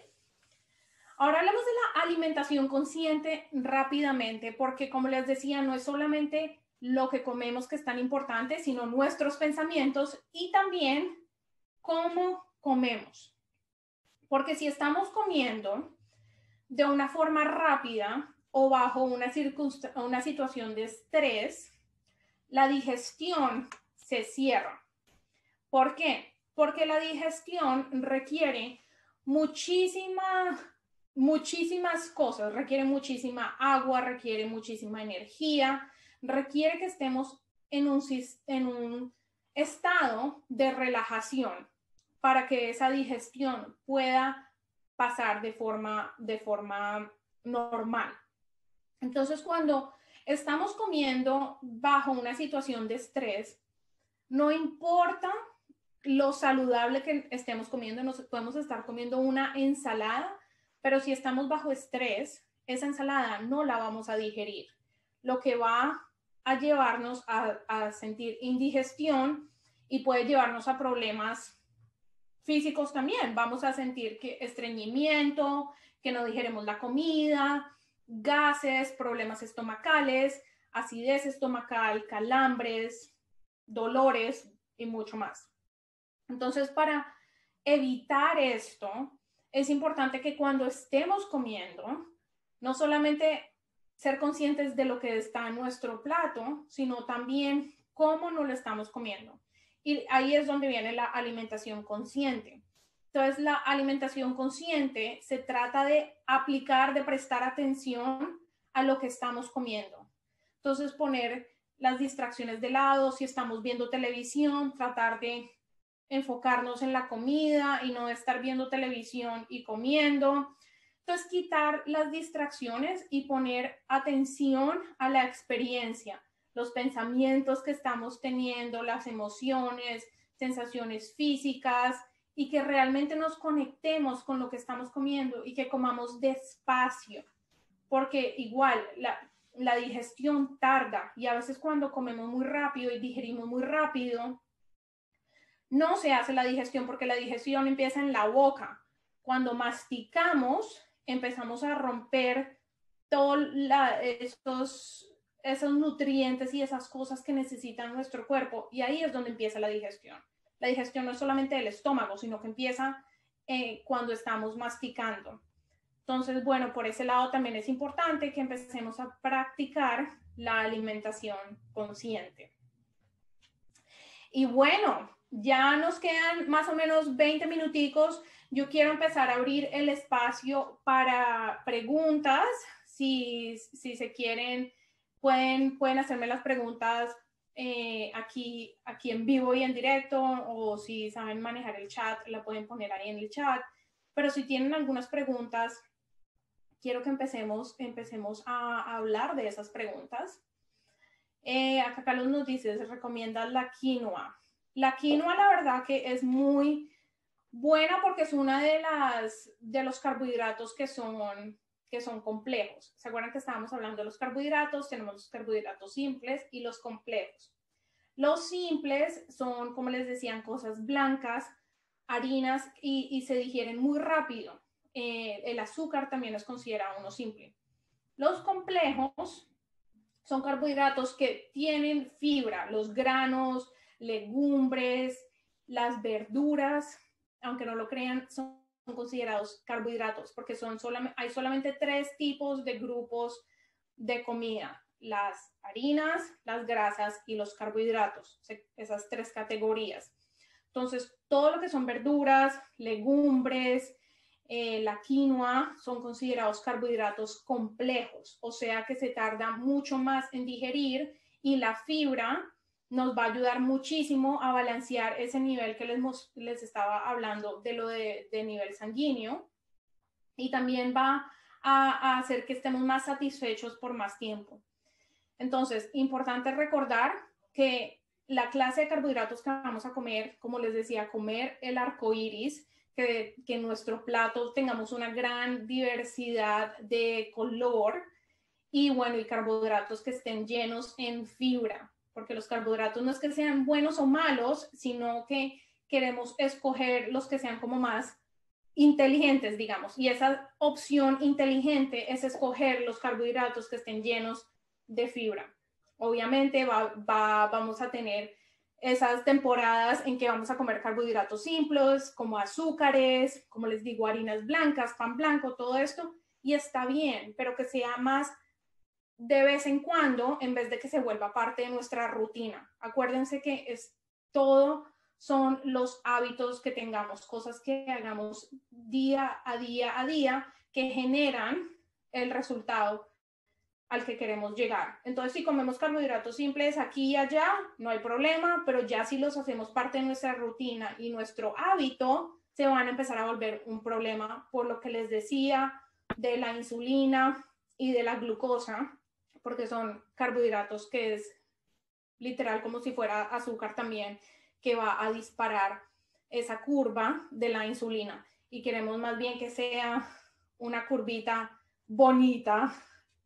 Speaker 2: Ahora hablamos de la alimentación consciente rápidamente, porque como les decía, no es solamente lo que comemos que es tan importante, sino nuestros pensamientos y también cómo comemos. Porque si estamos comiendo de una forma rápida o bajo una situación de estrés, la digestión se cierra. ¿Por qué? Porque la digestión requiere muchísimas cosas, requiere muchísima agua, requiere muchísima energía, requiere que estemos en un estado de relajación para que esa digestión pueda pasar de forma normal. Entonces, cuando estamos comiendo bajo una situación de estrés, no importa lo saludable que estemos comiendo, nos podemos estar comiendo una ensalada, pero si estamos bajo estrés, esa ensalada no la vamos a digerir, lo que va a llevarnos a sentir indigestión y puede llevarnos a problemas físicos también. Vamos a sentir que estreñimiento, que no digeremos la comida, gases, problemas estomacales, acidez estomacal, calambres, dolores y mucho más. Entonces, para evitar esto, es importante que cuando estemos comiendo, no solamente ser conscientes de lo que está en nuestro plato, sino también cómo nos lo estamos comiendo. Y ahí es donde viene la alimentación consciente. Entonces, la alimentación consciente se trata de aplicar, de prestar atención a lo que estamos comiendo. Entonces, poner las distracciones de lado, si estamos viendo televisión, tratar de enfocarnos en la comida y no estar viendo televisión y comiendo. Entonces, quitar las distracciones y poner atención a la experiencia, los pensamientos que estamos teniendo, las emociones, sensaciones físicas y que realmente nos conectemos con lo que estamos comiendo y que comamos despacio, porque igual la digestión tarda y a veces cuando comemos muy rápido y digerimos muy rápido, no se hace la digestión porque la digestión empieza en la boca. Cuando masticamos, empezamos a romper todos esos nutrientes y esas cosas que necesita nuestro cuerpo y ahí es donde empieza la digestión. La digestión no es solamente del estómago, sino que empieza cuando estamos masticando. Entonces, bueno, por ese lado también es importante que empecemos a practicar la alimentación consciente. Y bueno, ya nos quedan más o menos 20 minuticos. Yo quiero empezar a abrir el espacio para preguntas. Si se quieren, pueden hacerme las preguntas aquí en vivo y en directo, o si saben manejar el chat, la pueden poner ahí en el chat. Pero si tienen algunas preguntas, quiero que empecemos a hablar de esas preguntas. Acá Carlos nos dice, se recomienda la quinoa. La quinoa, la verdad que es muy buena porque es una de los carbohidratos que son complejos. ¿Se acuerdan que estábamos hablando de los carbohidratos? Tenemos los carbohidratos simples y los complejos. Los simples son, como les decían, cosas blancas, harinas y se digieren muy rápido. El azúcar también es considerado uno simple. Los complejos son carbohidratos que tienen fibra, los granos, legumbres, las verduras, aunque no lo crean, son considerados carbohidratos porque hay solamente 3 tipos de grupos de comida: las harinas, las grasas y los carbohidratos, esas 3 categorías. Entonces, todo lo que son verduras, legumbres, la quinoa son considerados carbohidratos complejos, o sea que se tarda mucho más en digerir, y la fibra nos va a ayudar muchísimo a balancear ese nivel que les estaba hablando de lo de nivel sanguíneo, y también va a hacer que estemos más satisfechos por más tiempo. Entonces, importante recordar que la clase de carbohidratos que vamos a comer, como les decía, comer el arco iris, que en nuestro plato tengamos una gran diversidad de color, y bueno, y carbohidratos que estén llenos en fibra, porque los carbohidratos no es que sean buenos o malos, sino que queremos escoger los que sean como más inteligentes, digamos, y esa opción inteligente es escoger los carbohidratos que estén llenos de fibra. Obviamente vamos a tener esas temporadas en que vamos a comer carbohidratos simples, como azúcares, como les digo, harinas blancas, pan blanco, todo esto, y está bien, pero que sea más de vez en cuando en vez de que se vuelva parte de nuestra rutina. Acuérdense que son los hábitos que tengamos, cosas que hagamos día a día que generan el resultado al que queremos llegar. Entonces, si comemos carbohidratos simples aquí y allá, no hay problema, pero ya si los hacemos parte de nuestra rutina y nuestro hábito, se van a empezar a volver un problema, por lo que les decía de la insulina y de la glucosa, porque son carbohidratos que es literal como si fuera azúcar también, que va a disparar esa curva de la insulina, y queremos más bien que sea una curvita bonita,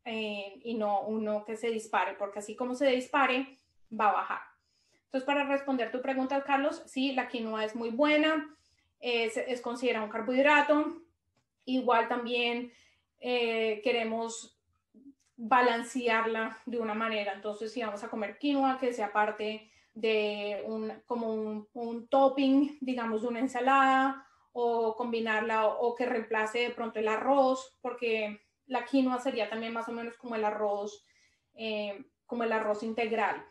Speaker 2: y no uno que se dispare, porque así como se dispare, va a bajar. Entonces, para responder tu pregunta, Carlos, sí, la quinoa es muy buena, es considerada un carbohidrato. Igual también queremos balancearla de una manera. Entonces, si vamos a comer quinoa, que sea parte de un topping, digamos, de una ensalada, o combinarla, o que reemplace de pronto el arroz, porque la quinoa sería también más o menos como el arroz integral.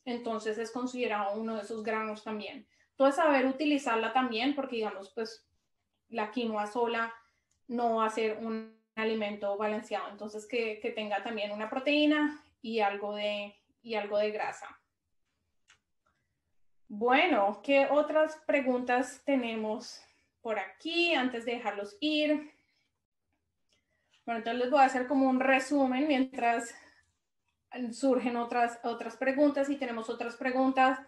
Speaker 2: Entonces es considerado uno de esos granos también. Entonces, saber utilizarla también, porque digamos, pues la quinoa sola no va a ser un alimento balanceado. Entonces, que tenga también una proteína y algo de grasa. Bueno, ¿qué otras preguntas tenemos por aquí antes de dejarlos ir? Bueno, entonces les voy a hacer como un resumen mientras surgen otras preguntas, y tenemos otras preguntas.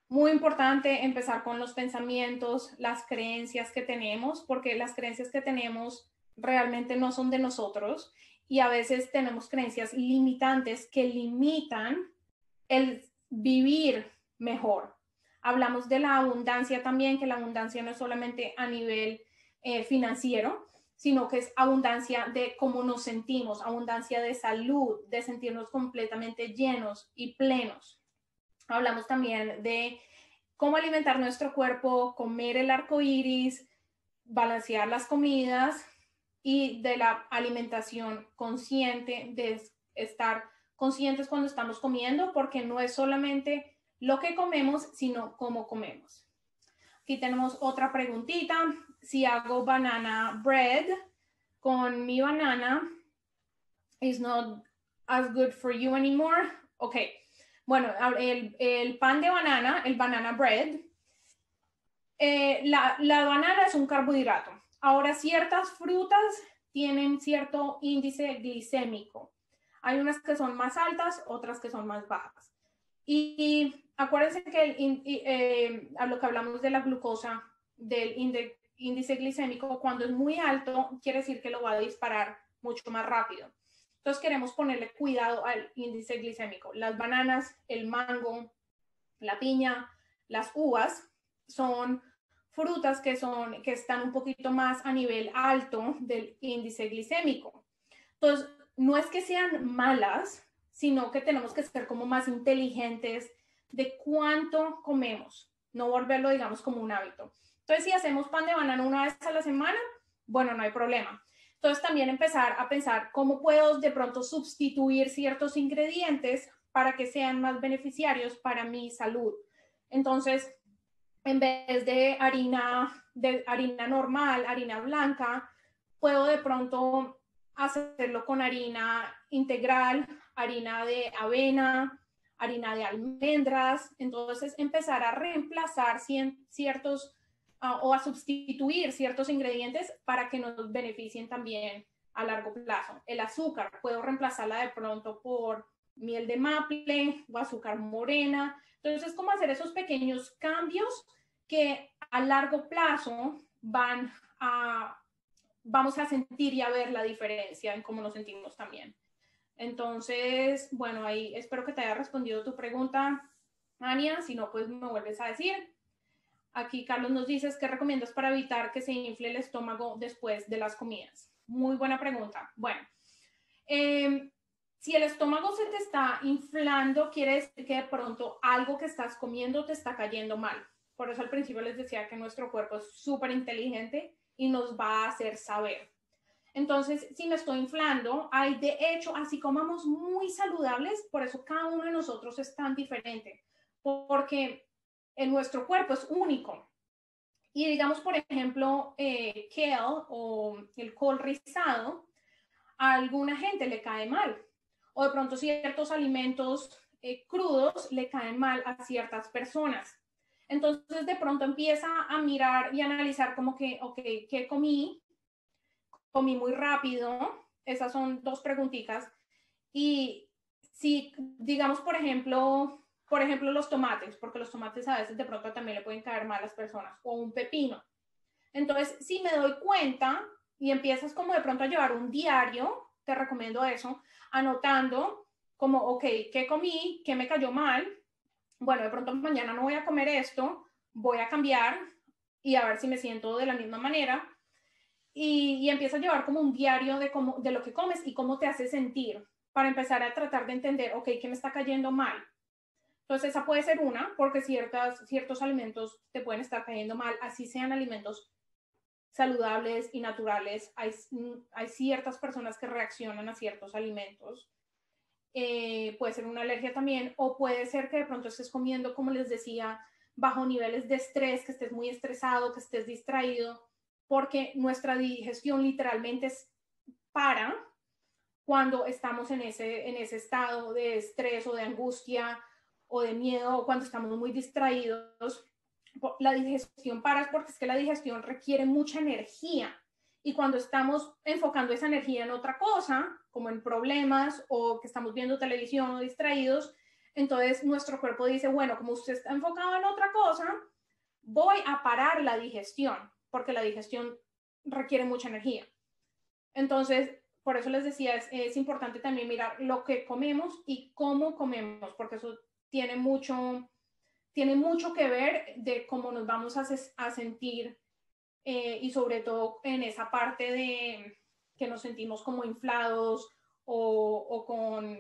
Speaker 2: Muy importante empezar con los pensamientos, las creencias que tenemos, porque las creencias que tenemos realmente no son de nosotros, y a veces tenemos creencias limitantes que limitan el vivir mejor. Hablamos de la abundancia también, que la abundancia no es solamente a nivel financiero, sino que es abundancia de cómo nos sentimos, abundancia de salud, de sentirnos completamente llenos y plenos. Hablamos también de cómo alimentar nuestro cuerpo, comer el arco iris, balancear las comidas, y de la alimentación consciente, de estar conscientes cuando estamos comiendo, porque no es solamente lo que comemos, sino cómo comemos. Aquí tenemos otra preguntita. Si hago banana bread con mi banana, is not as good for you anymore. Ok, bueno, el pan de banana, el banana bread, la banana es un carbohidrato. Ahora, ciertas frutas tienen cierto índice glicémico. Hay unas que son más altas, otras que son más bajas. Y acuérdense que a lo que hablamos de la glucosa, del índice glicémico, cuando es muy alto, quiere decir que lo va a disparar mucho más rápido. Entonces queremos ponerle cuidado al índice glicémico. Las bananas, el mango, la piña, las uvas son frutas que están un poquito más a nivel alto del índice glicémico. Entonces, no es que sean malas, sino que tenemos que ser como más inteligentes de cuánto comemos, no volverlo, digamos, como un hábito. Entonces, si hacemos pan de banana una vez a la semana, bueno, no hay problema. Entonces, también empezar a pensar cómo puedo de pronto sustituir ciertos ingredientes para que sean más beneficiarios para mi salud. Entonces, en vez de harina normal, harina blanca, puedo de pronto hacerlo con harina integral, harina de avena, harina de almendras. Entonces, empezar a reemplazar ciertos o a sustituir ciertos ingredientes para que nos beneficien también a largo plazo. El azúcar, puedo reemplazarla de pronto por miel de maple o azúcar morena. Entonces, es como hacer esos pequeños cambios que a largo plazo vamos a sentir y a ver la diferencia en cómo nos sentimos también. Entonces, bueno, ahí espero que te haya respondido tu pregunta, Ania. Si no, pues me vuelves a decir. Aquí Carlos nos dice, ¿qué recomiendas para evitar que se infle el estómago después de las comidas? Muy buena pregunta. Bueno, si el estómago se te está inflando, quiere decir que de pronto algo que estás comiendo te está cayendo mal. Por eso al principio les decía que nuestro cuerpo es súper inteligente y nos va a hacer saber. Entonces, si me estoy inflando, hay de hecho, así comamos muy saludables, por eso cada uno de nosotros es tan diferente, porque nuestro cuerpo es único. Y digamos, por ejemplo, kale o el col rizado, a alguna gente le cae mal. O de pronto ciertos alimentos crudos le caen mal a ciertas personas. Entonces, de pronto empieza a mirar y analizar como que, ok, ¿qué comí? Comí muy rápido. Esas son dos preguntitas. Y si, digamos, por ejemplo, los tomates, porque los tomates a veces de pronto también le pueden caer mal a las personas, o un pepino. Entonces, si me doy cuenta y empiezas como de pronto a llevar un diario, te recomiendo eso, anotando como, ok, ¿qué comí? ¿Qué me cayó mal? Bueno, de pronto mañana no voy a comer esto, voy a cambiar y a ver si me siento de la misma manera. Y empieza a llevar como un diario de lo que comes y cómo te hace sentir, para empezar a tratar de entender, ok, ¿qué me está cayendo mal? Entonces esa puede ser una, porque ciertos alimentos te pueden estar cayendo mal, así sean alimentos saludables y naturales. Hay ciertas personas que reaccionan a ciertos alimentos. Puede ser una alergia también, o puede ser que de pronto estés comiendo, como les decía, bajo niveles de estrés, que estés muy estresado, que estés distraído, porque nuestra digestión literalmente para cuando estamos en ese estado de estrés o de angustia o de miedo, o cuando estamos muy distraídos. La digestión para porque es que la digestión requiere mucha energía. Y cuando estamos enfocando esa energía en otra cosa, como en problemas o que estamos viendo televisión o distraídos, entonces nuestro cuerpo dice, bueno, como usted está enfocado en otra cosa, voy a parar la digestión, porque la digestión requiere mucha energía. Entonces, por eso les decía, es importante también mirar lo que comemos y cómo comemos, porque eso tiene mucho que ver de cómo nos vamos a sentir y sobre todo en esa parte de que nos sentimos como inflados o con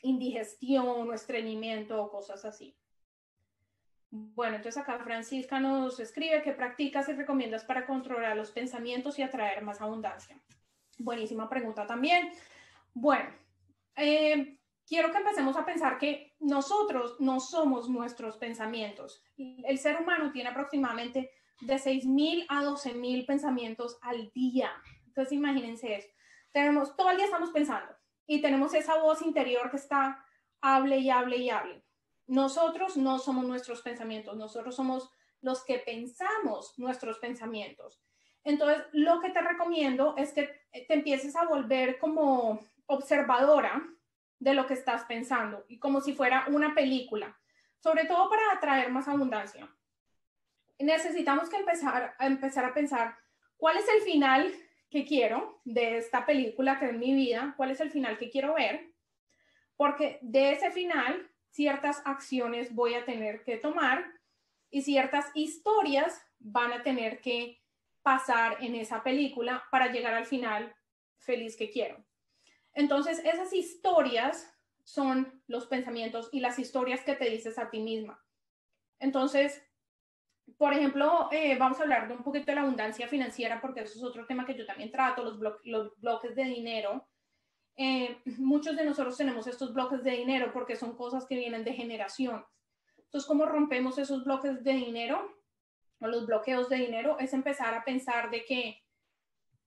Speaker 2: indigestión o estreñimiento o cosas así. Bueno, entonces acá Francisca nos escribe qué practicas y recomiendas para controlar los pensamientos y atraer más abundancia. Buenísima pregunta también. Bueno, quiero que empecemos a pensar que nosotros no somos nuestros pensamientos. El ser humano tiene aproximadamente de 6.000 a 12.000 pensamientos al día. Entonces, imagínense eso. Todo el día estamos pensando y tenemos esa voz interior que está, hable y hable y hable. Nosotros no somos nuestros pensamientos, nosotros somos los que pensamos nuestros pensamientos. Entonces, lo que te recomiendo es que te empieces a volver como observadora de lo que estás pensando y como si fuera una película, sobre todo para atraer más abundancia. Necesitamos que empezar a pensar cuál es el final que quiero de esta película que es mi vida, cuál es el final que quiero ver, porque de ese final ciertas acciones voy a tener que tomar y ciertas historias van a tener que pasar en esa película para llegar al final feliz que quiero. Entonces, esas historias son los pensamientos y las historias que te dices a ti misma. Entonces, por ejemplo, vamos a hablar de un poquito de la abundancia financiera, porque eso es otro tema que yo también trato, los bloques de dinero. Muchos de nosotros tenemos estos bloques de dinero porque son cosas que vienen de generaciones. Entonces, ¿cómo rompemos esos bloques de dinero o los bloqueos de dinero? Es empezar a pensar de que,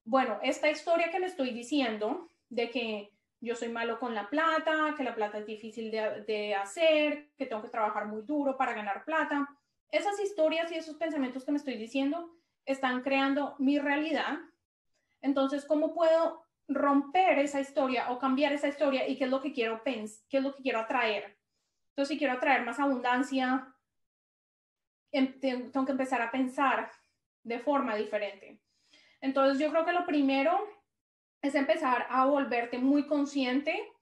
Speaker 2: bueno, esta historia que me estoy diciendo, de que yo soy malo con la plata, que la plata es difícil de hacer, que tengo que trabajar muy duro para ganar plata, esas historias y esos pensamientos que me estoy diciendo están creando mi realidad. Entonces, ¿cómo puedo romper esa historia o cambiar esa historia y qué es lo que quiero pensar, qué es lo que quiero atraer? Entonces, si quiero atraer más abundancia, tengo que empezar a pensar de forma diferente. Entonces, yo creo que lo primero es empezar a volverte muy consciente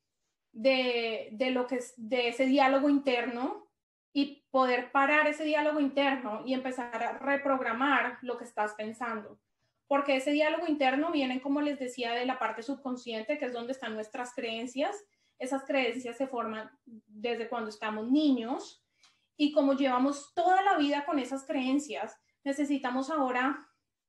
Speaker 2: de lo que es, de ese diálogo interno y poder parar ese diálogo interno y empezar a reprogramar lo que estás pensando. Porque ese diálogo interno viene, como les decía, de la parte subconsciente, que es donde están nuestras creencias. Esas creencias se forman desde cuando estamos niños y como llevamos toda la vida con esas creencias, necesitamos ahora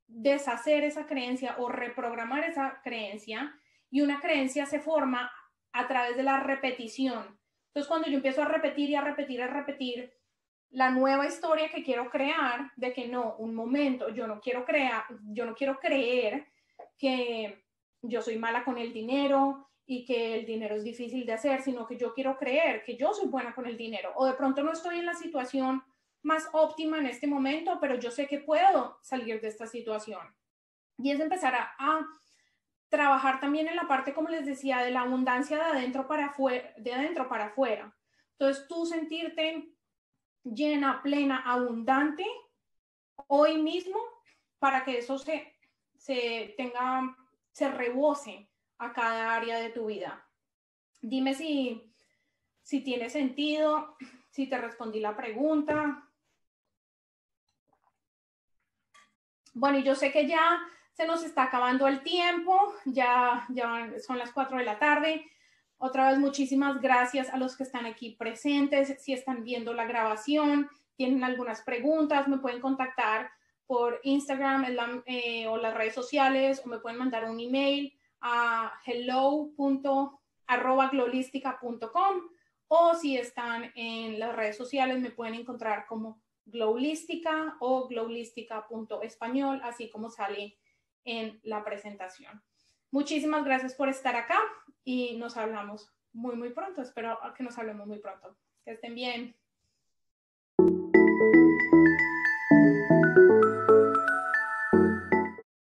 Speaker 2: deshacer esa creencia o reprogramar esa creencia, y una creencia se forma a través de la repetición. Entonces, cuando yo empiezo a repetir y a repetir y a repetir la nueva historia que quiero crear, de que no, un momento, yo no quiero creer que yo soy mala con el dinero y que el dinero es difícil de hacer, sino que yo quiero creer que yo soy buena con el dinero, o de pronto no estoy en la situación más óptima en este momento, pero yo sé que puedo salir de esta situación. Y es empezar a trabajar también en la parte, como les decía, de la abundancia de adentro para afuera, de adentro para afuera. Entonces, tú sentirte llena, plena, abundante hoy mismo para que eso se rebose a cada área de tu vida. Dime si tiene sentido, si te respondí la pregunta. Bueno, y yo sé que ya se nos está acabando el tiempo, ya son las 4 de la tarde. Otra vez, muchísimas gracias a los que están aquí presentes. Si están viendo la grabación, tienen algunas preguntas, me pueden contactar por Instagram o las redes sociales, o me pueden mandar un email a hello.glowlistica.com, o si están en las redes sociales me pueden encontrar como Glowlistica o glowlistica.español, así como sale en la presentación. Muchísimas gracias por estar acá y nos hablamos muy, muy pronto. Espero que nos hablemos muy pronto. Que estén bien.